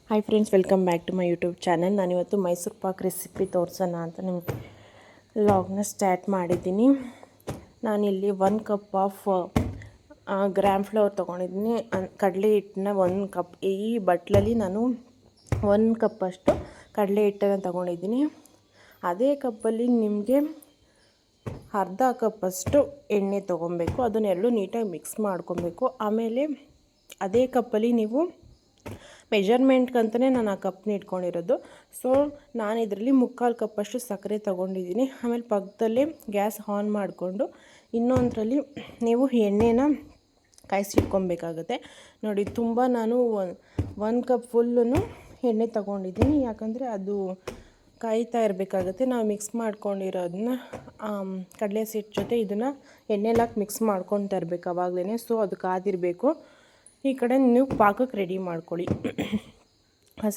Hi friends, welcome back to my YouTube channel. ನಾನಿವತ್ತು Mysore Pak recipe ತೋರಿಸೋಣ ಅಂತ ನಿಮಗೆ ವ್ಲಾಗ್ನ ಸ್ಟಾರ್ಟ್ ಮಾಡಿದ್ದೀನಿ. ನಾನಿಲ್ಲಿ 1 ಕಪ್ ಆಫ್ ಗ್ರಾಮ್ ಫ್ಲವರ್ ತೊಗೊಂಡಿದ್ದೀನಿ. ಕಡಲೆ ಹಿಟ್ಟನ್ನ 1 ಕಪ್, ಈ ಬಟ್ಲಲ್ಲಿ ನಾನು 1 ಕಪ್ಪಷ್ಟು ಕಡಲೆ ಹಿಟ್ಟನ್ನು ತೊಗೊಂಡಿದ್ದೀನಿ. ಅದೇ ಕಪ್ಪಲ್ಲಿ ನಿಮಗೆ ಅರ್ಧ ಕಪ್ಪಷ್ಟು ಎಣ್ಣೆ ತೊಗೊಬೇಕು. ಅದನ್ನೆರಡು ನೀಟಾಗಿ ಮಿಕ್ಸ್ ಮಾಡ್ಕೊಬೇಕು. ಆಮೇಲೆ ಅದೇ ಕಪ್ಪಲ್ಲಿ ನೀವು ಮೆಜರ್ಮೆಂಟ್ಗಂತಲೇ ನಾನು ಆ ಕಪ್ನ ಇಟ್ಕೊಂಡಿರೋದು. ಸೊ ನಾನು ಇದರಲ್ಲಿ 3/4 ಕಪ್ಪಷ್ಟು ಸಕ್ಕರೆ ತೊಗೊಂಡಿದ್ದೀನಿ. ಆಮೇಲೆ ಪಕ್ಕದಲ್ಲೇ ಗ್ಯಾಸ್ ಆನ್ ಮಾಡಿಕೊಂಡು ಇನ್ನೊಂದರಲ್ಲಿ ನೀವು ಎಣ್ಣೆನ ಕಾಯಿಸಿಟ್ಕೊಬೇಕಾಗುತ್ತೆ. ನೋಡಿ, ತುಂಬ ನಾನು 1 ಕಪ್ ಫುಲ್ಲೂ ಎಣ್ಣೆ ತೊಗೊಂಡಿದ್ದೀನಿ. ಯಾಕಂದರೆ ಅದು ಕಾಯ್ತಾ ಇರಬೇಕಾಗುತ್ತೆ. ನಾವು ಮಿಕ್ಸ್ ಮಾಡ್ಕೊಂಡಿರೋದನ್ನ ಕಡಲೆ ಹಿಟ್ಟು ಜೊತೆ ಇದನ್ನು ಎಣ್ಣೆಲಿ ಹಾಕಿ ಮಿಕ್ಸ್ ಮಾಡ್ಕೊತಾ ಇರಬೇಕು ಆವಾಗಲೇ. ಸೊ ಅದು ಕಾದಿರಬೇಕು. ಈ ಕಡೆ ನೀವು ಪಾಕಕ್ಕೆ ರೆಡಿ ಮಾಡ್ಕೊಳ್ಳಿ.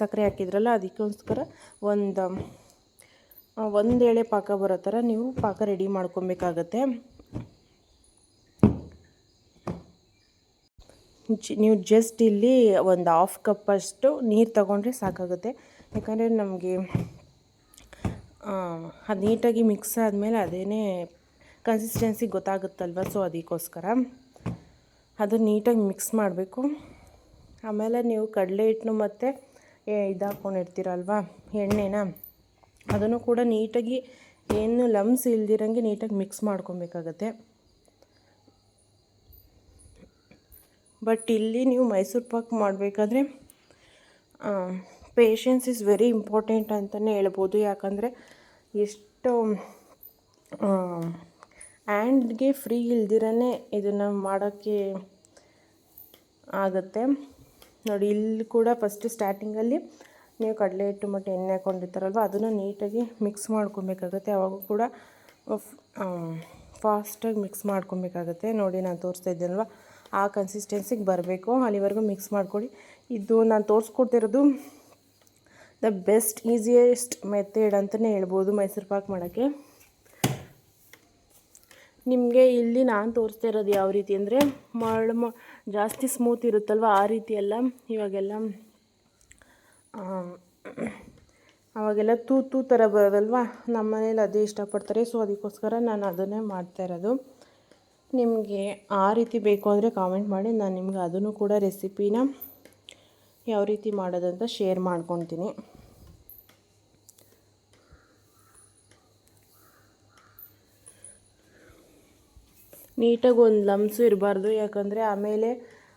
ಸಕ್ಕರೆ ಹಾಕಿದ್ರಲ್ಲ, ಅದಕ್ಕೋಸ್ಕರ ಒಂದು ಎಳೆ ಪಾಕ ಬರೋ ಥರ ನೀವು ಪಾಕ ರೆಡಿ ಮಾಡ್ಕೊಬೇಕಾಗತ್ತೆ. ನೀವು ಜಸ್ಟ್ ಇಲ್ಲಿ 1/2 ಕಪ್ಪಷ್ಟು ನೀರು ತಗೊಂಡ್ರೆ ಸಾಕಾಗುತ್ತೆ. ಯಾಕಂದರೆ ನಮಗೆ ಅದು ನೀಟಾಗಿ ಮಿಕ್ಸ್ ಆದಮೇಲೆ ಅದೇನೇ ಕನ್ಸಿಸ್ಟೆನ್ಸಿ ಗೊತ್ತಾಗುತ್ತಲ್ವ. ಸೊ ಅದಕ್ಕೋಸ್ಕರ ಅದು ನೀಟಾಗಿ ಮಿಕ್ಸ್ ಮಾಡಬೇಕು. ಆಮೇಲೆ ನೀವು ಕಡಲೆ ಹಿಟ್ಟನ್ನು ಮತ್ತು ಹಾಕ್ಕೊಂಡಿರ್ತೀರಲ್ವ ಎಣ್ಣೆನ, ಅದನ್ನು ಕೂಡ ನೀಟಾಗಿ ಏನು ಲಮ್ಸ್ ಇಲ್ದಿರಂಗೆ ನೀಟಾಗಿ ಮಿಕ್ಸ್ ಮಾಡ್ಕೊಬೇಕಾಗತ್ತೆ. ಬಟ್ ಇಲ್ಲಿ ನೀವು ಮೈಸೂರು ಪಾಕ್ ಮಾಡಬೇಕಾದ್ರೆ ಪೇಷನ್ಸ್ ಇಸ್ ವೆರಿ ಇಂಪಾರ್ಟೆಂಟ್ ಅಂತಲೇ ಹೇಳ್ಬೋದು. ಯಾಕಂದರೆ ಎಷ್ಟು ಹ್ಯಾಂಡ್ಗೆ ಫ್ರೀ ಇಲ್ದಿರೇ ಇದನ್ನು ಮಾಡೋಕ್ಕೆ ಆಗುತ್ತೆ. ನೋಡಿ, ಇಲ್ಲಿ ಕೂಡ ಫಸ್ಟ್ ಸ್ಟಾರ್ಟಿಂಗಲ್ಲಿ ನೀವು ಕಡಲೆ ಹಿಟ್ಟು ಮತ್ತು ಎಣ್ಣೆ ಹಾಕ್ಕೊಂಡಿರ್ತಾರಲ್ವ, ಅದನ್ನು ನೀಟಾಗಿ ಮಿಕ್ಸ್ ಮಾಡ್ಕೊಬೇಕಾಗತ್ತೆ. ಆವಾಗ ಕೂಡ ಫಾಸ್ಟಾಗಿ ಮಿಕ್ಸ್ ಮಾಡ್ಕೊಬೇಕಾಗತ್ತೆ. ನೋಡಿ, ನಾನು ತೋರಿಸ್ತಾ ಇದ್ದೇನಲ್ವ, ಆ ಕನ್ಸಿಸ್ಟೆನ್ಸಿಗೆ ಬರಬೇಕು. ಅಲ್ಲಿವರೆಗೂ ಮಿಕ್ಸ್ ಮಾಡ್ಕೊಳ್ಳಿ. ಇದು ನಾನು ತೋರಿಸ್ಕೊಡ್ತಿರೋದು ದ ಬೆಸ್ಟ್ ಈಸಿಯೆಸ್ಟ್ ಮೆಥಡ್ ಅಂತಲೇ ಹೇಳ್ಬೋದು ಮೈಸೂರು ಪಾಕ್ ಮಾಡೋಕ್ಕೆ. ನಿಮಗೆ ಇಲ್ಲಿ ನಾನು ತೋರಿಸ್ತಾ ಇರೋದು ಯಾವ ರೀತಿ ಅಂದರೆ ಜಾಸ್ತಿ ಸ್ಮೂತ್ ಇರುತ್ತಲ್ವ, ಆ ರೀತಿ ಎಲ್ಲ ಅವಾಗೆಲ್ಲ ತೂತು ಥರ ಬರೋದಲ್ವ, ನಮ್ಮ ಮನೇಲಿ ಅದೇ ಇಷ್ಟಪಡ್ತಾರೆ. ಸೊ ಅದಕ್ಕೋಸ್ಕರ ನಾನು ಅದನ್ನೇ ಮಾಡ್ತಾಯಿರೋದು. ನಿಮಗೆ ಆ ರೀತಿ ಬೇಕು ಅಂದರೆ ಕಾಮೆಂಟ್ ಮಾಡಿ, ನಾನು ನಿಮ್ಗೆ ಅದನ್ನು ಕೂಡ ರೆಸಿಪಿನ ಯಾವ ರೀತಿ ಮಾಡೋದಂತ ಶೇರ್ ಮಾಡ್ಕೊತೀನಿ. ನೀಟಾಗಿ ಒಂದು ಲಮ್ಸು ಇರಬಾರ್ದು, ಯಾಕಂದರೆ ಆಮೇಲೆ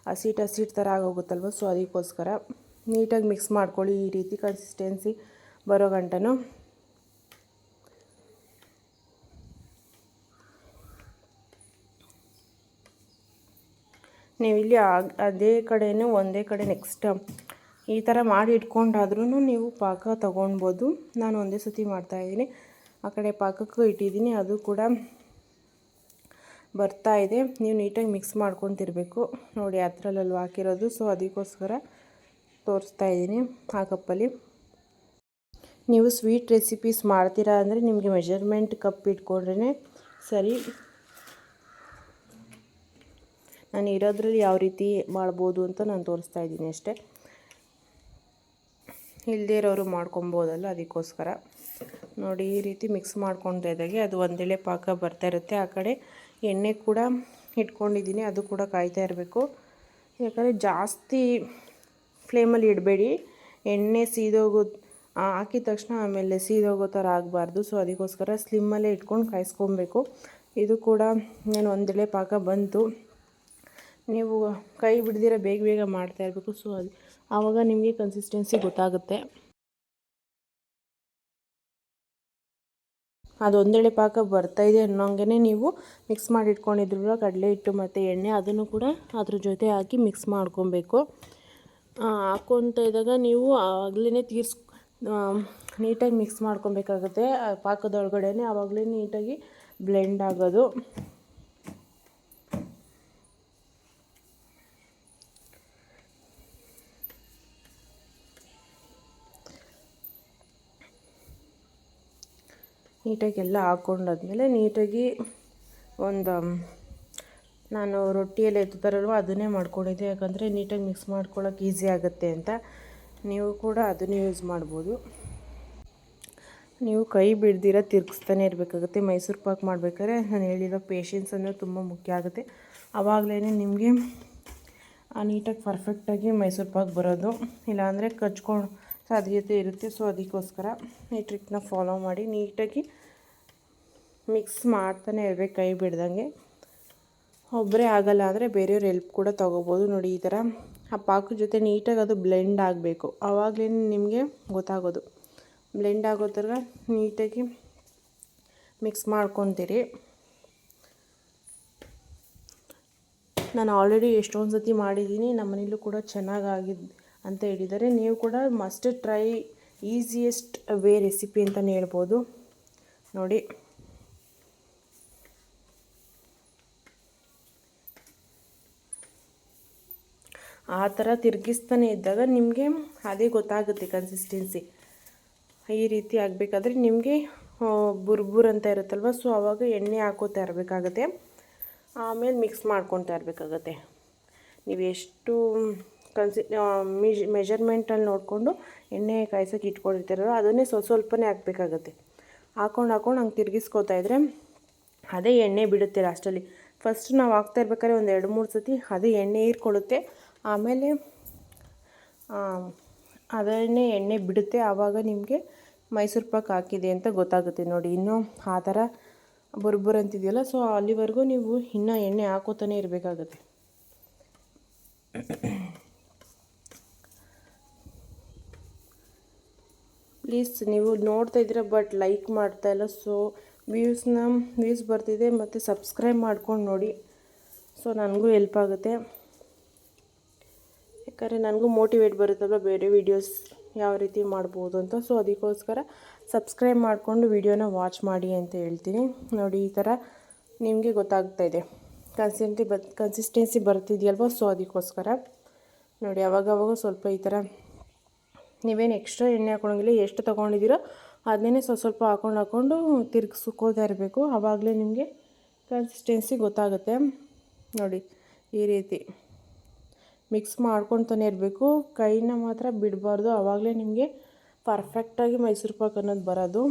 ಹಸಿಟ್ಟು ಥರ ಆಗೋಗುತ್ತಲ್ವ. ಸೊ ಅದಕ್ಕೋಸ್ಕರ ನೀಟಾಗಿ ಮಿಕ್ಸ್ ಮಾಡ್ಕೊಳ್ಳಿ. ಈ ರೀತಿ ಕನ್ಸಿಸ್ಟೆನ್ಸಿ ಬರೋ ಗಂಟನೂ ನೀವಿಲ್ಲಿ ಅದೇ ಕಡೆಯೂ ಒಂದೇ ಕಡೆ ನೆಕ್ಸ್ಟ್ ಈ ಥರ ಮಾಡಿ ಇಟ್ಕೊಂಡಾದ್ರೂ ನೀವು ಪಾಕ ತೊಗೊಳ್ಬೋದು. ನಾನು ಒಂದೇ ಸತಿ ಮಾಡ್ತಾಯಿದ್ದೀನಿ. ಆ ಕಡೆ ಪಾಕಕ್ಕೂ ಇಟ್ಟಿದ್ದೀನಿ, ಅದು ಕೂಡ ಬರ್ತಾಯಿದೆ. ನೀವು ನೀಟಾಗಿ ಮಿಕ್ಸ್ ಮಾಡ್ಕೊತಿರ್ಬೇಕು. ನೋಡಿ, ಆ ಥರಲ್ಲೂ ಹಾಕಿರೋದು. ಸೊ ಅದಕ್ಕೋಸ್ಕರ ತೋರಿಸ್ತಾ ಇದ್ದೀನಿ ಆ ಕಪ್ಪಲ್ಲಿ. ನೀವು ಸ್ವೀಟ್ ರೆಸಿಪೀಸ್ ಮಾಡ್ತೀರಾ ಅಂದರೆ ನಿಮಗೆ ಮೆಜರ್ಮೆಂಟ್ ಕಪ್ ಇಟ್ಕೊಂಡ್ರೇ ಸರಿ. ನಾನು ಇರೋದ್ರಲ್ಲಿ ಯಾವ ರೀತಿ ಮಾಡ್ಬೋದು ಅಂತ ನಾನು ತೋರಿಸ್ತಾ ಇದ್ದೀನಿ ಅಷ್ಟೇ. ಇಲ್ಲದೇ ಇರೋರು ಮಾಡ್ಕೊಬೋದಲ್ಲ, ಅದಕ್ಕೋಸ್ಕರ. ನೋಡಿ, ಈ ರೀತಿ ಮಿಕ್ಸ್ ಮಾಡ್ಕೊತಾ ಇದ್ದಾಗೆ ಅದು ಒಂದೆಳೆ ಪಾಕ ಬರ್ತಾ ಇರುತ್ತೆ. ಆ ಕಡೆ ಎಣ್ಣೆ ಕೂಡ ಇಟ್ಕೊಂಡಿದ್ದೀನಿ, ಅದು ಕೂಡ ಕಾಯ್ತಾ ಇರಬೇಕು. ಯಾಕಂದರೆ ಜಾಸ್ತಿ ಫ್ಲೇಮಲ್ಲಿ ಇಡಬೇಡಿ. ಎಣ್ಣೆ ಹಾಕಿದ ತಕ್ಷಣ ಆಮೇಲೆ ಸೀದೋಗೋ ಥರ ಆಗಬಾರ್ದು. ಸೊ ಅದಕ್ಕೋಸ್ಕರ ಸ್ಲಿಮ್ಮಲ್ಲೇ ಇಟ್ಕೊಂಡು ಕಾಯಿಸ್ಕೊಬೇಕು. ಇದು ಕೂಡ ನಾನು ಒಂದೆಳೆ ಪಾಕ ಬಂತು. ನೀವು ಕೈ ಬಿಡ್ದಿರ ಬೇಗ ಮಾಡ್ತಾ ಇರಬೇಕು. ಸೊ ಆವಾಗ ನಿಮಗೆ ಕನ್ಸಿಸ್ಟೆನ್ಸಿ ಗೊತ್ತಾಗುತ್ತೆ. ಅದು ಒಂದೆಳೆ ಪಾಕ ಬರ್ತಾಯಿದೆ ಅನ್ನೋಂಗೆ ನೀವು ಮಿಕ್ಸ್ ಮಾಡಿ ಇಟ್ಕೊಂಡಿದ್ರಲ್ಲ ಕಡಲೆ ಹಿಟ್ಟು ಮತ್ತು ಎಣ್ಣೆ, ಅದನ್ನು ಕೂಡ ಅದ್ರ ಜೊತೆ ಹಾಕಿ ಮಿಕ್ಸ್ ಮಾಡ್ಕೊಬೇಕು. ಹಾಕ್ಕೊತ ಇದ್ದಾಗ ನೀವು ಆಗಲೇ ನೀಟಾಗಿ ಮಿಕ್ಸ್ ಮಾಡ್ಕೊಬೇಕಾಗುತ್ತೆ. ಪಾಕದೊಳಗಡೆ ಆವಾಗಲೇ ನೀಟಾಗಿ ಬ್ಲೆಂಡ್ ಆಗೋದು. ನೀಟಾಗಿ ಎಲ್ಲ ಹಾಕ್ಕೊಂಡಾದ್ಮೇಲೆ ನೀಟಾಗಿ ನಾನು ರೊಟ್ಟಿಯಲ್ಲಿ ಎತ್ತುತ್ತಾರಲ್ವ ಅದನ್ನೇ ಮಾಡ್ಕೊಂಡಿದ್ದೆ. ಯಾಕಂದರೆ ನೀಟಾಗಿ ಮಿಕ್ಸ್ ಮಾಡ್ಕೊಳ್ಳೋಕೆ ಈಸಿ ಆಗುತ್ತೆ ಅಂತ. ನೀವು ಕೂಡ ಅದನ್ನು ಯೂಸ್ ಮಾಡ್ಬೋದು. ನೀವು ಕೈ ಬಿಡ್ದಿರ ತಿರುಗಿಸ್ತಾನೆ ಇರಬೇಕಾಗುತ್ತೆ. ಮೈಸೂರು ಪಾಕ್ ಮಾಡಬೇಕಾದ್ರೆ ನಾನು ಹೇಳಿರೋ ಪೇಷನ್ಸ್ ಅನ್ನೋದು ತುಂಬ ಮುಖ್ಯ ಆಗುತ್ತೆ. ಆವಾಗಲೇ ನಿಮಗೆ ನೀಟಾಗಿ ಪರ್ಫೆಕ್ಟಾಗಿ ಮೈಸೂರು ಪಾಕ್ ಬರೋದು. ಇಲ್ಲಾಂದರೆ ಕಚ್ಕೊಂಡು ಸಾಧ್ಯತೆ ಇರುತ್ತೆ. ಸೊ ಅದಕ್ಕೋಸ್ಕರ ಈ ಟ್ರಿಕ್ನ ಫಾಲೋ ಮಾಡಿ ನೀಟಾಗಿ ಮಿಕ್ಸ್ ಮಾಡ್ತಾನೆ ಇರಬೇಕು ಕೈ ಬಿಡ್ದಂಗೆ. ಒಬ್ಬರೇ ಆಗಲ್ಲ ಅಂದರೆ ಬೇರೆಯವ್ರ ಹೆಲ್ಪ್ ಕೂಡ ತೊಗೋಬೋದು. ನೋಡಿ ಈ ಥರ ಆ ಪಾಕದ ಜೊತೆ ನೀಟಾಗಿ ಅದು ಬ್ಲೆಂಡ್ ಆಗಬೇಕು. ಆವಾಗಲೇ ನಿಮಗೆ ಗೊತ್ತಾಗೋದು. ಬ್ಲೆಂಡ್ ಆಗೋ ಥರ ನೀಟಾಗಿ ಮಿಕ್ಸ್ ಮಾಡ್ಕೊತೀರಿ. ನಾನು ಆಲ್ರೆಡಿ ಎಷ್ಟೊಂದು ಸತಿ ಮಾಡಿದ್ದೀನಿ. ನಮ್ಮ ಮನೇಲೂ ಕೂಡ ಚೆನ್ನಾಗಾಗಿದೆ ಅಂತ ಹೇಳಿದ್ದಾರೆ. ನೀವು ಕೂಡ must try, easiest way recipe ಅಂತಲೇ ಹೇಳ್ಬೋದು. ನೋಡಿ ಆ ಥರ ತಿರುಗಿಸ್ತಾನೆ ಇದ್ದಾಗ ನಿಮಗೆ ಅದೇ ಗೊತ್ತಾಗುತ್ತೆ ಕನ್ಸಿಸ್ಟೆನ್ಸಿ. ಈ ರೀತಿ ಆಗಬೇಕಾದ್ರೆ ನಿಮಗೆ ಬುರ್ಬುರ್ ಅಂತ ಇರುತ್ತಲ್ವ, ಸೊ ಆವಾಗ ಎಣ್ಣೆ ಹಾಕೋತಾ ಇರಬೇಕಾಗತ್ತೆ. ಆಮೇಲೆ ಮಿಕ್ಸ್ ಮಾಡ್ಕೊತಾ ಇರಬೇಕಾಗತ್ತೆ. ನೀವು ಎಷ್ಟು ಮೆಜರ್ಮೆಂಟಲ್ಲಿ ನೋಡಿಕೊಂಡು ಎಣ್ಣೆ ಕಾಯ್ಸೋಕೆ ಇಟ್ಕೊಂಡಿರ್ತಾರೋ ಅದನ್ನೇ ಸ್ವಲ್ಪನೇ ಹಾಕಬೇಕಾಗತ್ತೆ. ಹಾಕ್ಕೊಂಡು ಹಂಗೆ ತಿರುಗಿಸ್ಕೋತಾ ಇದ್ದರೆ ಅದೇ ಎಣ್ಣೆ ಬಿಡುತ್ತೆ ಲಾಸ್ಟಲ್ಲಿ. ಫಸ್ಟ್ ನಾವು ಹಾಕ್ತಾ ಇರ್ಬೇಕಾದ್ರೆ ಒಂದು 2-3 ಸತಿ ಅದೇ ಎಣ್ಣೆ ಹೀರ್ಕೊಳ್ಳುತ್ತೆ. ಆಮೇಲೆ ಅದನ್ನೇ ಎಣ್ಣೆ ಬಿಡುತ್ತೆ. ಆವಾಗ ನಿಮಗೆ ಮೈಸೂರು ಪಾಕ್ ಹಾಕಿದೆ ಅಂತ ಗೊತ್ತಾಗುತ್ತೆ. ನೋಡಿ ಇನ್ನೂ ಆ ಥರ ಬುರ್ಬುರ್ ಅಂತಿದೆಯಲ್ಲ, ಸೊ ಅಲ್ಲಿವರೆಗೂ ನೀವು ಇನ್ನೂ ಎಣ್ಣೆ ಹಾಕೋತಾನೆ ಇರಬೇಕಾಗತ್ತೆ. ಪ್ಲೀಸ್ ನೀವು ನೋಡ್ತಾ ಇದ್ದೀರಾ ಬಟ್ ಲೈಕ್ ಮಾಡ್ತಾಯಿಲ್ಲ. ಸೊ ವ್ಯೂಸ್ ಬರ್ತಿದೆ ಮತ್ತು ಸಬ್ಸ್ಕ್ರೈಬ್ ಮಾಡ್ಕೊಂಡು ನೋಡಿ. ಸೊ ನನಗೂ ಹೆಲ್ಪ್ ಆಗುತ್ತೆ. ಯಾಕಂದರೆ ನನಗೂ ಮೋಟಿವೇಟ್ ಬರುತ್ತಲ್ವ ಬೇರೆ ವೀಡಿಯೋಸ್ ಯಾವ ರೀತಿ ಮಾಡ್ಬೋದು ಅಂತ. ಸೊ ಅದಕ್ಕೋಸ್ಕರ ಸಬ್ಸ್ಕ್ರೈಬ್ ಮಾಡಿಕೊಂಡು ವೀಡಿಯೋನ ವಾಚ್ ಮಾಡಿ ಅಂತ ಹೇಳ್ತೀನಿ. ನೋಡಿ ಈ ಥರ ನಿಮಗೆ ಗೊತ್ತಾಗ್ತಾಯಿದೆ ಕನ್ಸಿಸ್ಟೆನ್ಸಿ ಬರ್ತಿದೆಯಲ್ವ. ಸೊ ಅದಕ್ಕೋಸ್ಕರ ನೋಡಿ ಅವಾಗವಾಗ ಸ್ವಲ್ಪ ಈ ಥರ ನೀವೇನು ಎಕ್ಸ್ಟ್ರಾ ಎಣ್ಣೆ ಹಾಕೊಳಂಗಿಲ್ಲ. ಎಷ್ಟು ತೊಗೊಂಡಿದ್ದೀರೋ ಅದನ್ನೇ ಸ್ವಲ್ಪ ಹಾಕ್ಕೊಂಡು ತಿರ್ಗಿಸ್ಕೋತಾ ಇರಬೇಕು. ಆವಾಗಲೇ ನಿಮಗೆ ಕನ್ಸಿಸ್ಟೆನ್ಸಿ ಗೊತ್ತಾಗುತ್ತೆ. ನೋಡಿ ಈ ರೀತಿ ಮಿಕ್ಸ್ ಮಾಡ್ಕೊತಾನೆ ಇರಬೇಕು. ಕೈನ ಮಾತ್ರ ಬಿಡಬಾರ್ದು. ಆವಾಗಲೇ ನಿಮಗೆ ಪರ್ಫೆಕ್ಟಾಗಿ ಮೈಸೂರು ಪಾಕ್ ಅನ್ನೋದು ಬರೋದು.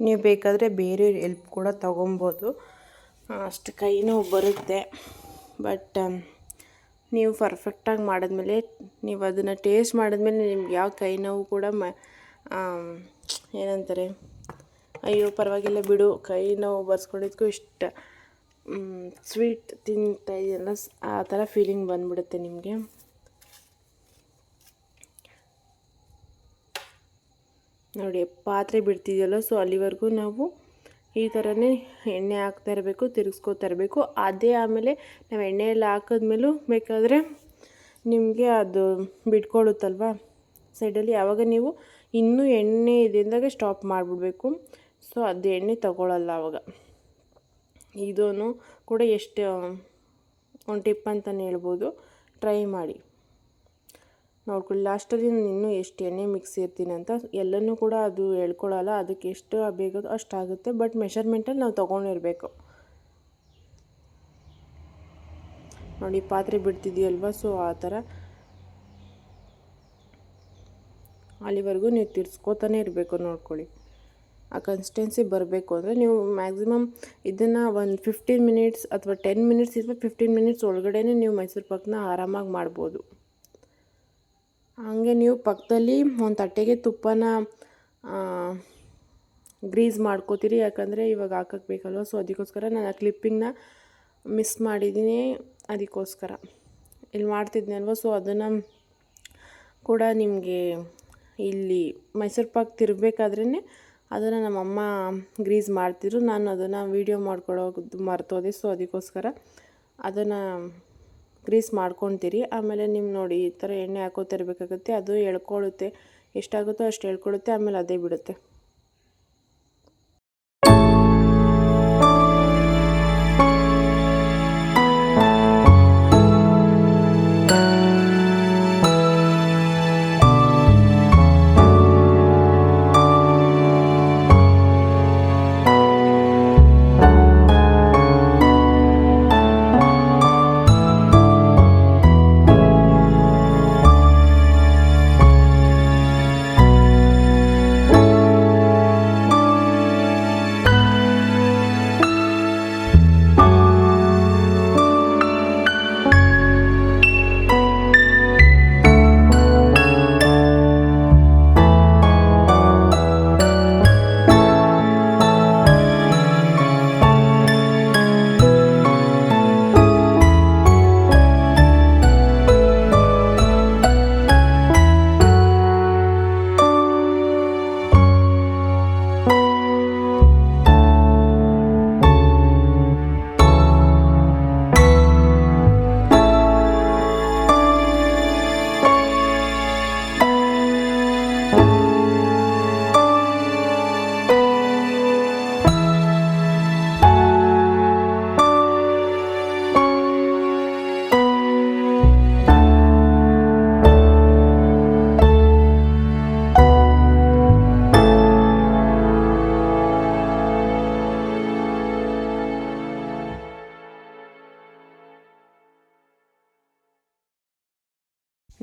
ನೀವು ಬೇಕಾದರೆ ಬೇರೆ ಹೆಲ್ಪ್ ಕೂಡ ತೊಗೊಬೋದು. ಅಷ್ಟು ಕೈ ನೋವು ಬರುತ್ತೆ. ಬಟ್ ನೀವು ಪರ್ಫೆಕ್ಟಾಗಿ ಮಾಡಿದ್ಮೇಲೆ, ನೀವು ಅದನ್ನು ಟೇಸ್ಟ್ ಮಾಡಿದ್ಮೇಲೆ ನಿಮ್ಗೆ ಯಾವ ಕೈ ನೋವು ಕೂಡ ಏನಂತಾರೆ, ಅಯ್ಯೋ ಪರವಾಗಿಲ್ಲ ಬಿಡು ಕೈ ನೋವು ಬರ್ಸ್ಕೊಂಡಿದ್ದಕ್ಕೂ ಇಷ್ಟ ಸ್ವೀಟ್ ತಿಂತಾ ಇದೆಯಲ್ಲ ಆ ಥರ ಫೀಲಿಂಗ್ ಬಂದ್ಬಿಡುತ್ತೆ ನಿಮಗೆ. ನೋಡಿ ಪಾತ್ರೆ ಬಿಡ್ತಿದೆಯಲ್ಲ, ಸೊ ಅಲ್ಲಿವರೆಗೂ ನಾವು ಈ ಥರನೇ ಎಣ್ಣೆ ಹಾಕ್ತಾ ಇರಬೇಕು, ತಿರುಗಿಸ್ಕೋತಾ ಇರಬೇಕು. ಅದೇ ಆಮೇಲೆ ನಾವು ಎಣ್ಣೆಯಲ್ಲಿ ಹಾಕಿದ್ಮೇಲೂ ಬೇಕಾದರೆ ನಿಮಗೆ ಅದು ಬಿಟ್ಕೊಳ್ಳುತ್ತಲ್ವ ಸೈಡಲ್ಲಿ, ಆವಾಗ ನೀವು ಇನ್ನೂ ಎಣ್ಣೆ ಇದೆಂದಾಗ ಸ್ಟಾಪ್ ಮಾಡಿಬಿಡ್ಬೇಕು. ಸೊ ಅದು ಎಣ್ಣೆ ತಗೊಳ್ಳಲ್ಲ ಆವಾಗ. ಇದೂ ಕೂಡ ಎಷ್ಟು ಒಂದು ಟಿಪ್ ಅಂತಲೇ ಹೇಳ್ಬೋದು. ಟ್ರೈ ಮಾಡಿ ನೋಡ್ಕೊಳ್ಳಿ. ಲಾಸ್ಟಲ್ಲಿ ನಾನು ಇನ್ನೂ ಎಷ್ಟು ಎಣ್ಣೆ ಮಿಕ್ಸ್ ಇರ್ತೀನಿ ಅಂತ ಎಲ್ಲನೂ ಕೂಡ ಅದು ಹೇಳ್ಕೊಳ್ಳಲ್ಲ. ಅದಕ್ಕೆ ಎಷ್ಟು ಬೇಕೋ ಅಷ್ಟಾಗುತ್ತೆ. ಬಟ್ ಮೆಷರ್ಮೆಂಟಲ್ಲಿ ನಾವು ತೊಗೊಂಡಿರಬೇಕು. ನೋಡಿ ಪಾತ್ರೆ ಬಿಡ್ತಿದೆಯಲ್ವ, ಸೊ ಆ ಥರ ಅಲ್ಲಿವರೆಗೂ ನೀವು ತಿರ್ಸ್ಕೋತಾನೆ ಇರಬೇಕು. ನೋಡ್ಕೊಳ್ಳಿ ಆ ಕನ್ಸಿಸ್ಟೆನ್ಸಿ ಬರಬೇಕು ಅಂದರೆ ನೀವು ಮ್ಯಾಕ್ಸಿಮಮ್ ಇದನ್ನು ಒಂದು 15 ಮಿನಿಟ್ಸ್ ಅಥವಾ 10 ಮಿನಿಟ್ಸ್ ಅಥವಾ 15 ಮಿನಿಟ್ಸ್ ಒಳಗಡೆ ನೀವು ಮೈಸೂರು ಪಾಕನ್ನ ಆರಾಮಾಗಿ ಮಾಡ್ಬೋದು. ಹಾಗೆ ನೀವು ಪಕ್ಕದಲ್ಲಿ ಒಂದು ತಟ್ಟೆಗೆ ತುಪ್ಪನ ಗ್ರೀಸ್ ಮಾಡ್ಕೋತೀರಿ. ಯಾಕಂದರೆ ಇವಾಗ ಹಾಕಕ್ಕೆ ಬೇಕಲ್ವ, ಸೊ ಅದಕ್ಕೋಸ್ಕರ ನಾನು ಆ ಕ್ಲಿಪ್ಪಿಂಗ್ನ ಮಿಸ್ ಮಾಡಿದ್ದೀನಿ. ಅದಕ್ಕೋಸ್ಕರ ಇಲ್ಲಿ ಮಾಡ್ತಿದ್ನಲ್ವ, ಸೊ ಅದನ್ನು ಕೂಡ ನಿಮಗೆ ಇಲ್ಲಿ ಮೈಸೂರು ಪಾಕ್ ತಿರುಗಬೇಕಾದ್ರೇ ಅದನ್ನು ನಮ್ಮಮ್ಮ ಗ್ರೀಸ್ ಮಾಡ್ತಿದ್ರು. ನಾನು ಅದನ್ನು ವೀಡಿಯೋ ಮಾಡ್ಕೊಳ್ಳೋದು ಮರ್ತೋದೆ. ಸೊ ಅದಕ್ಕೋಸ್ಕರ ಅದನ್ನು ಗ್ರೀಸ್ ಮಾಡ್ಕೊತೀರಿ. ಆಮೇಲೆ ನೀವು ನೋಡಿ ಈ ಥರ ಎಣ್ಣೆ ಹಾಕೋತಾ ಇರಬೇಕಾಗುತ್ತೆ. ಅದು ಎಳ್ಕೊಳ್ಳುತ್ತೆ, ಎಷ್ಟಾಗುತ್ತೋ ಅಷ್ಟು ಎಳ್ಕೊಳ್ಳುತ್ತೆ. ಆಮೇಲೆ ಅದೇ ಬಿಡುತ್ತೆ.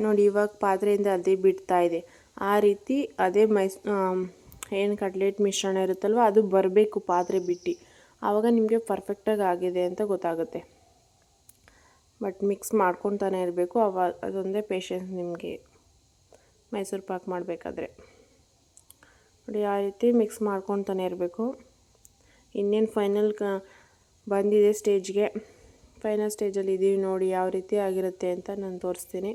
ನೋಡಿ ಇವಾಗ ಪಾತ್ರೆಯಿಂದ ಅದೇ ಬಿಡ್ತಾ ಇದೆ. ಆ ರೀತಿ ಅದೇ ಏನು ಕಟ್ಲೆಟ್ ಮಿಶ್ರಣ ಇರುತ್ತಲ್ವ ಅದು ಬರಬೇಕು ಪಾತ್ರೆ ಬಿಟ್ಟು. ಆವಾಗ ನಿಮಗೆ ಪರ್ಫೆಕ್ಟಾಗಿ ಆಗಿದೆ ಅಂತ ಗೊತ್ತಾಗುತ್ತೆ. ಬಟ್ ಮಿಕ್ಸ್ ಮಾಡ್ಕೊತಾನೆ ಇರಬೇಕು. ಅದೊಂದೇ ಪೇಷನ್ಸ್ ನಿಮಗೆ ಮೈಸೂರು ಪಾಕ್ ಮಾಡಬೇಕಾದ್ರೆ. ನೋಡಿ ಆ ರೀತಿ ಮಿಕ್ಸ್ ಮಾಡ್ಕೊತಾನೆ ಇರಬೇಕು. ಇನ್ನೇನು ಫೈನಲ್ ಬಂದಿದೆ ಸ್ಟೇಜ್ಗೆ. ಫೈನಲ್ ಸ್ಟೇಜಲ್ಲಿ ಇದ್ದೀವಿ ನೋಡಿ ಯಾವ ರೀತಿ ಆಗಿರುತ್ತೆ ಅಂತ ನಾನು ತೋರಿಸ್ತೀನಿ.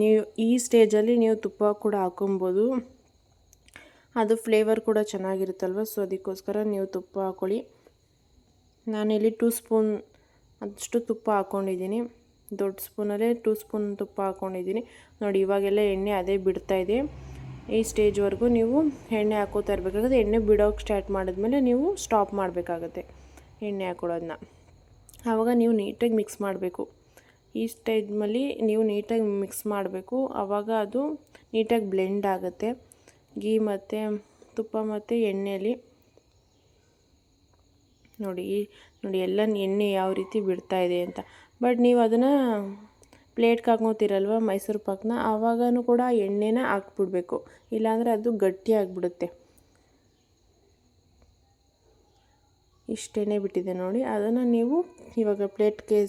ನೀವು ಈ ಸ್ಟೇಜಲ್ಲಿ ನೀವು ತುಪ್ಪ ಕೂಡ ಹಾಕೊಬೋದು. ಅದು ಫ್ಲೇವರ್ ಕೂಡ ಚೆನ್ನಾಗಿರುತ್ತಲ್ವ, ಸೊ ಅದಕ್ಕೋಸ್ಕರ ನೀವು ತುಪ್ಪ ಹಾಕ್ಕೊಳ್ಳಿ. ನಾನಿಲ್ಲಿ 2 ಸ್ಪೂನ್ ಅಷ್ಟು ತುಪ್ಪ ಹಾಕ್ಕೊಂಡಿದ್ದೀನಿ. ದೊಡ್ಡ ಸ್ಪೂನಲ್ಲೇ 2 ಸ್ಪೂನ್ ತುಪ್ಪ ಹಾಕ್ಕೊಂಡಿದ್ದೀನಿ. ನೋಡಿ ಇವಾಗೆಲ್ಲ ಎಣ್ಣೆ ಅದೇ ಬಿಡ್ತಾಯಿದೆ. ಈ ಸ್ಟೇಜ್ವರೆಗೂ ನೀವು ಎಣ್ಣೆ ಹಾಕೋತಾ ಇರಬೇಕಾಗುತ್ತೆ. ಎಣ್ಣೆ ಬಿಡೋಕ್ಕೆ ಸ್ಟಾರ್ಟ್ ಮಾಡಿದ್ಮೇಲೆ ನೀವು ಸ್ಟಾಪ್ ಮಾಡಬೇಕಾಗತ್ತೆ ಎಣ್ಣೆ ಹಾಕೊಳ್ಳೋದನ್ನ. ಆವಾಗ ನೀವು ನೀಟಾಗಿ ಮಿಕ್ಸ್ ಮಾಡಬೇಕು. ಈ ಸ್ಟೇಜ್ನಲ್ಲಿ ನೀವು ನೀಟಾಗಿ ಮಿಕ್ಸ್ ಮಾಡಬೇಕು. ಆವಾಗ ಅದು ನೀಟಾಗಿ ಬ್ಲೆಂಡ್ ಆಗುತ್ತೆ ಗೀ ಮತ್ತು ತುಪ್ಪ ಮತ್ತು ಎಣ್ಣೆಯಲ್ಲಿ. ನೋಡಿ ಎಲ್ಲ ಎಣ್ಣೆ ಯಾವ ರೀತಿ ಬಿಡ್ತಾ ಇದೆ ಅಂತ. ಬಟ್ ನೀವು ಅದನ್ನು ಪ್ಲೇಟ್ಗೆ ಹಾಕ್ಕೋತೀರಲ್ವ ಮೈಸೂರು ಪಾಕನ್ನ, ಆವಾಗೂ ಕೂಡ ಎಣ್ಣೆನ ಹಾಕ್ಬಿಡ್ಬೇಕು, ಇಲ್ಲಾಂದರೆ ಅದು ಗಟ್ಟಿ ಆಗಿಬಿಡುತ್ತೆ. ಇಷ್ಟೇ ಬಿಟ್ಟಿದೆ ನೋಡಿ. ಅದನ್ನು ನೀವು ಇವಾಗ ಪ್ಲೇಟ್ಗೆ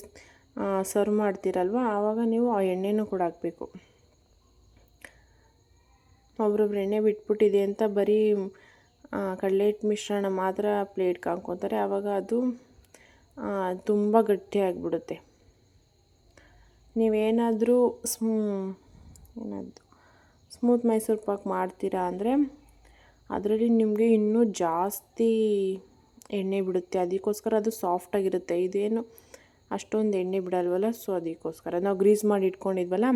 ಸರ್ವ್ ಮಾಡ್ತೀರಲ್ವ ಆವಾಗ ನೀವು ಆ ಎಣ್ಣೆನೂ ಕೂಡ ಹಾಕಬೇಕು. ಒಬ್ರೊಬ್ರು ಎಣ್ಣೆ ಬಿಟ್ಬಿಟ್ಟಿದೆ ಅಂತ ಬರೀ ಕಡ್ಲೆಟ್ ಮಿಶ್ರಣ ಮಾತ್ರ ಪ್ಲೇಟ್ಗೆ ಹಾಕ್ಕೊತಾರೆ. ಆವಾಗ ಅದು ತುಂಬ ಗಟ್ಟಿ ಆಗಿಬಿಡುತ್ತೆ. ನೀವೇನಾದರೂ ಸ್ಮೂತ್ ಮೈಸೂರು ಪಾಕ್ ಮಾಡ್ತೀರಾ ಅಂದರೆ ಅದರಲ್ಲಿ ನಿಮಗೆ ಇನ್ನೂ ಜಾಸ್ತಿ ಎಣ್ಣೆ ಬಿಡುತ್ತೆ. ಅದಕ್ಕೋಸ್ಕರ ಅದು ಸಾಫ್ಟಾಗಿರುತ್ತೆ. ಇದೇನು ಅಷ್ಟೊಂದು ಎಣ್ಣೆ ಬಿಡಲ್ವಲ್ಲ, ಸೊ ಅದಕ್ಕೋಸ್ಕರ ನಾವು ಗ್ರೀಸ್ ಮಾಡಿ ಇಟ್ಕೊಂಡಿದ್ವಲ್ಲ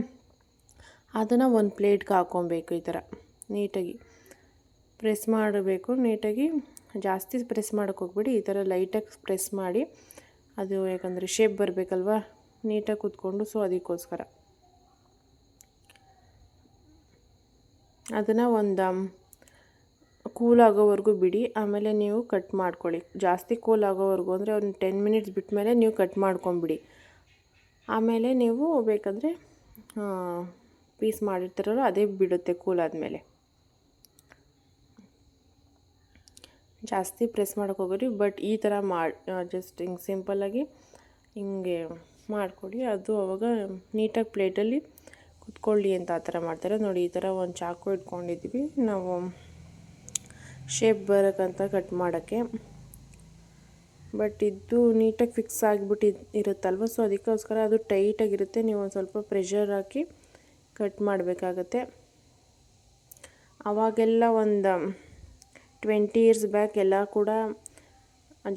ಅದನ್ನು ಒಂದು ಪ್ಲೇಟ್ಗೆ ಹಾಕ್ಕೊಬೇಕು. ಈ ಥರ ನೀಟಾಗಿ ಪ್ರೆಸ್ ಮಾಡಬೇಕು. ನೀಟಾಗಿ ಜಾಸ್ತಿ ಪ್ರೆಸ್ ಮಾಡೋಕ್ಕೆ ಹೋಗ್ಬಿಡಿ. ಈ ಥರ ಲೈಟಾಗಿ ಪ್ರೆಸ್ ಮಾಡಿ, ಅದು ಯಾಕಂದರೆ ಶೇಪ್ ಬರಬೇಕಲ್ವ ನೀಟಾಗಿ ಕೂತ್ಕೊಂಡು, ಸೊ ಅದಕ್ಕೋಸ್ಕರ ಅದನ್ನು ಒಂದು ಕೂಲ್ ಆಗೋವರೆಗೂ ಬಿಡಿ. ಆಮೇಲೆ ನೀವು ಕಟ್ ಮಾಡ್ಕೊಳ್ಳಿ. ಜಾಸ್ತಿ ಕೂಲ್ ಆಗೋವರೆಗೂ ಅಂದರೆ ಒಂದು 10 ಮಿನಿಟ್ಸ್ ಬಿಟ್ಟ ಮೇಲೆ ನೀವು ಕಟ್ ಮಾಡ್ಕೊಂಬಿಡಿ. ಆಮೇಲೆ ನೀವು ಬೇಕಾದರೆ ಪೀಸ್ ಮಾಡಿರ್ತಾರಲ್ಲ ಅದೇ ಬಿಡುತ್ತೆ ಕೂಲ್ ಆದಮೇಲೆ. ಜಾಸ್ತಿ ಪ್ರೆಸ್ ಮಾಡೋಕೆ ಹೋಗ್ರಿ. ಬಟ್ ಈ ಥರ ಜಸ್ಟ್ ಹಿಂಗೆ ಸಿಂಪಲ್ಲಾಗಿ ಹಿಂಗೆ ಮಾಡಿಕೊಡಿ. ಅದು ಅವಾಗ ನೀಟಾಗಿ ಪ್ಲೇಟಲ್ಲಿ ಕುತ್ಕೊಳ್ಳಿ ಅಂತ ಆ ಥರ ಮಾಡ್ತಾರೆ. ನೋಡಿ ಈ ಥರ ಒಂದು ಚಾಕು ಇಟ್ಕೊಂಡಿದ್ವಿ ನಾವು ಶೇಪ್ ಬರೋಕ್ಕಂತ ಕಟ್ ಮಾಡೋಕ್ಕೆ. ಬಟ್ ಇದು ನೀಟಾಗಿ ಫಿಕ್ಸ್ ಆಗಿಬಿಟ್ಟು ಇರುತ್ತಲ್ವ, ಸೊ ಅದಕ್ಕೋಸ್ಕರ ಅದು ಟೈಟಾಗಿರುತ್ತೆ. ನೀವು ಒಂದು ಸ್ವಲ್ಪ ಪ್ರೆಷರ್ ಹಾಕಿ ಕಟ್ ಮಾಡಬೇಕಾಗತ್ತೆ. ಆವಾಗೆಲ್ಲ ಒಂದು 20 ಇಯರ್ಸ್ ಬ್ಯಾಕ್ ಎಲ್ಲ ಕೂಡ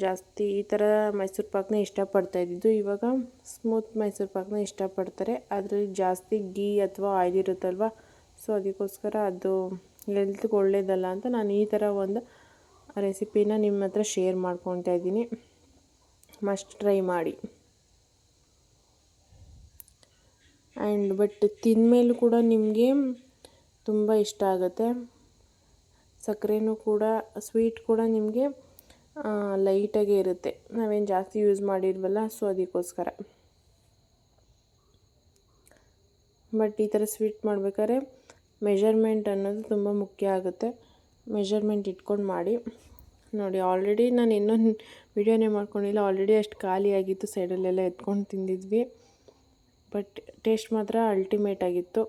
ಜಾಸ್ತಿ ಈ ಥರ ಮೈಸೂರು ಪಾಕನ್ನ ಇಷ್ಟಪಡ್ತಾಯಿದ್ದು. ಇವಾಗ ಸ್ಮೂತ್ ಮೈಸೂರು ಪಾಕನ್ನ ಇಷ್ಟಪಡ್ತಾರೆ. ಅದರಲ್ಲಿ ಜಾಸ್ತಿ ಗೀ ಅಥವಾ ಆಯಿಲ್ ಇರುತ್ತಲ್ವ, ಸೊ ಅದಕ್ಕೋಸ್ಕರ ಅದು ಹೆಲ್ತ್ಗೆ ಒಳ್ಳೆಯದಲ್ಲ ಅಂತ ನಾನು ಈ ಥರ ಒಂದು ರೆಸಿಪಿನ ನಿಮ್ಮ ಹತ್ರ ಶೇರ್ ಮಾಡ್ಕೊತಾ ಇದ್ದೀನಿ. ಮಸ್ಟ್ ಟ್ರೈ ಮಾಡಿ. ಆ್ಯಂಡ್ ಬಟ್ ತಿಂದಮೇಲೂ ಕೂಡ ನಿಮಗೆ ತುಂಬ ಇಷ್ಟ ಆಗುತ್ತೆ. ಸಕ್ಕರೆನೂ ಕೂಡ ಸ್ವೀಟ್ ಕೂಡ ನಿಮಗೆ ಲೈಟಾಗೇ ಇರುತ್ತೆ. ನಾವೇನು ಜಾಸ್ತಿ ಯೂಸ್ ಮಾಡಿಲ್ವಲ್ಲ, ಸೊ ಅದಕ್ಕೋಸ್ಕರ. ಬಟ್ ಈ ಥರ ಸ್ವೀಟ್ ಮಾಡ್ಬೇಕಾದ್ರೆ ಮೆಜರ್ಮೆಂಟ್ ಅನ್ನೋದು ತುಂಬ ಮುಖ್ಯ ಆಗುತ್ತೆ. ಮೆಜರ್ಮೆಂಟ್ ಇಟ್ಕೊಂಡು ಮಾಡಿ. ನೋಡಿ ಆಲ್ರೆಡಿ ನಾನು ಇನ್ನೊಂದು ವಿಡಿಯೋನೇ ಮಾಡ್ಕೊಂಡಿಲ್ಲ, ಆಲ್ರೆಡಿ ಅಷ್ಟು ಖಾಲಿಯಾಗಿತ್ತು. ಸೈಡಲ್ಲೆಲ್ಲ ಎತ್ಕೊಂಡು ತಿಂದಿದ್ವಿ. ಬಟ್ ಟೇಸ್ಟ್ ಮಾತ್ರ ಅಲ್ಟಿಮೇಟ್ ಆಗಿತ್ತು.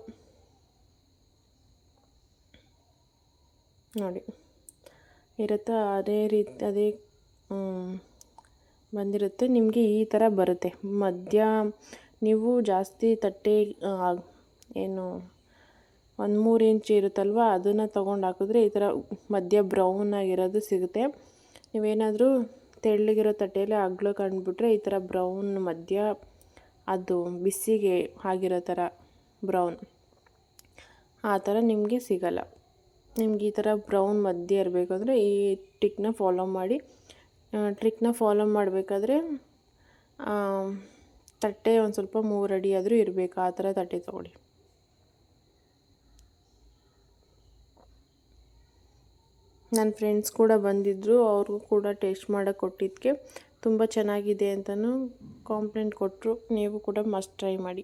ನೋಡಿ ಇರುತ್ತೆ ಅದೇ ರೀತಿ ಅದೇ ಬಂದಿರುತ್ತೆ. ನಿಮಗೆ ಈ ಥರ ಬರುತ್ತೆ. ಮಧ್ಯ ನೀವು ಜಾಸ್ತಿ ತಟ್ಟೆ ಏನು 1-3 ಇಂಚ್ ಇರುತ್ತಲ್ವ ಅದನ್ನು ತೊಗೊಂಡು ಹಾಕಿದ್ರೆ ಈ ಥರ ಮಧ್ಯ ಬ್ರೌನ್ ಆಗಿರೋದು ಸಿಗುತ್ತೆ. ನೀವೇನಾದರೂ ತೆಳ್ಳಗಿರೋ ತಟ್ಟೆಯಲ್ಲಿ ಅಗ್ಲ ಕಂಡುಬಿಟ್ರೆ ಈ ಥರ ಬ್ರೌನ್ ಮಧ್ಯ ಅದು ಬಿಸಿಗೆ ಆಗಿರೋ ಥರ ಬ್ರೌನ್ ಆ ಥರ ನಿಮಗೆ ಸಿಗಲ್ಲ. ನಿಮ್ಗೆ ಈ ಥರ ಬ್ರೌನ್ ಮಧ್ಯ ಇರಬೇಕು ಅಂದರೆ ಈ ಟ್ರಿಕ್ನ ಫಾಲೋ ಮಾಡಿ. ಟ್ರಿಕ್ನ ಫಾಲೋ ಮಾಡಬೇಕಾದ್ರೆ ತಟ್ಟೆ ಒಂದು ಸ್ವಲ್ಪ 3 ಅಡಿ ಆದರೂ ಇರಬೇಕು, ಆ ಥರ ತಟ್ಟೆ ತೊಗೊಳ್ಳಿ. ನನ್ನ ಫ್ರೆಂಡ್ಸ್ ಕೂಡ ಬಂದಿದ್ದರು, ಅವ್ರಿಗೂ ಕೂಡ ಟೇಸ್ಟ್ ಮಾಡೋಕ್ಕೆ ಕೊಟ್ಟಿದ್ದಕ್ಕೆ ತುಂಬ ಚೆನ್ನಾಗಿದೆ ಅಂತಲೂ ಕಾಂಪ್ಲಿಮೆಂಟ್ ಕೊಟ್ಟರು. ನೀವು ಕೂಡ ಮಸ್ಟ್ ಟ್ರೈ ಮಾಡಿ.